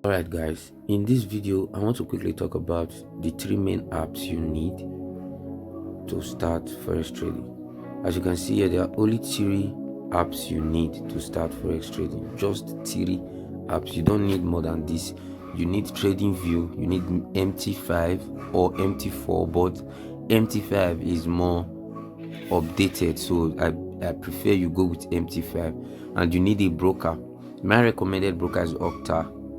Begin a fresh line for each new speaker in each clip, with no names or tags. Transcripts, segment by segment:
Alright guys, in this video I want to quickly talk about the three main apps you need to start forex trading. As you can see here, there are only three apps you need to start forex trading. Just three apps. You don't need more than this. You need TradingView, you need MT5 or MT4, but MT5 is more updated, so I prefer you go with MT5. And you need a broker. My recommended broker is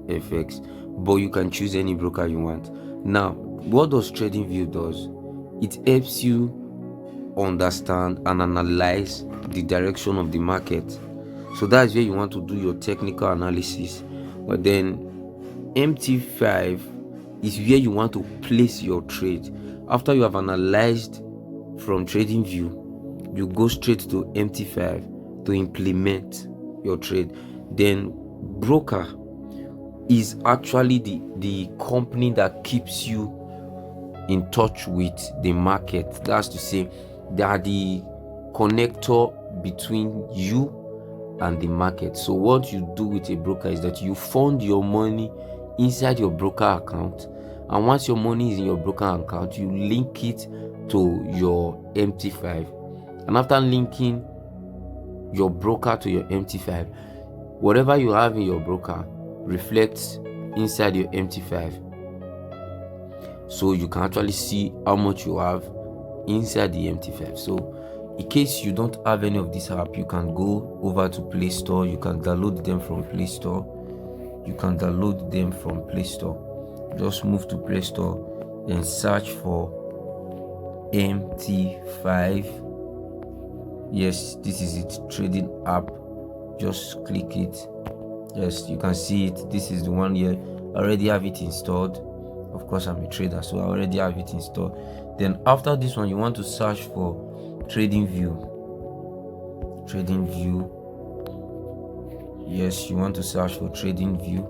FX, but you can choose any broker you want. Now, what does TradingView does? It helps you understand and analyze the direction of the market. So that's where you want to do your technical analysis. But then MT5 is where you want to place your trade. After you have analyzed from TradingView, you go straight to MT5 to implement your trade. Then broker is actually the company that keeps you in touch with the market. That's to say, they are the connector between you and the market. So what you do with a broker is that you fund your money inside your broker account, and once your money is in your broker account, you link it to your MT5, and after linking your broker to your MT5, whatever you have in your broker reflects inside your MT5, so you can actually see how much you have inside the MT5. So in case you don't have any of this app, you can go over to Play Store. You can download them from Play Store. Just move to Play Store and search for MT5. Yes, this is it, trading app. Just click it. Yes, you can see it. This is the one here. I already have it installed. Of course, I'm a trader, so I already have it installed. Then after this one, you want to search for TradingView. Yes, you want to search for TradingView.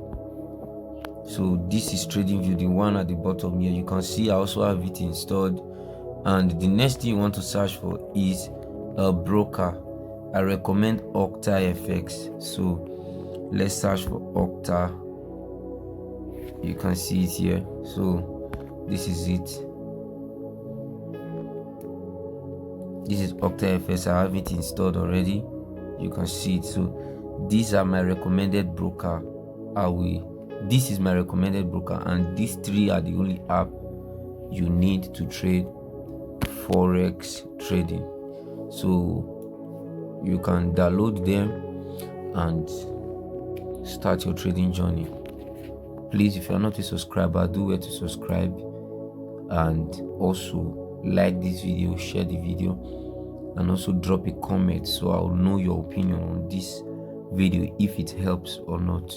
So this is TradingView, the one at the bottom here. You can see I also have it installed. And the next thing you want to search for is a broker. I recommend FX. So let's search for Octa. You can see it here. So this is it. This is FX. I have it installed already. You can see it. So these are my recommended broker. This is my recommended broker, and these three are the only app you need to trade forex trading. So you can download them and start your trading journey. Please, if you are not a subscriber, do where to subscribe, and also like this video, share the video, and also drop a comment so I'll know your opinion on this video, if it helps or not.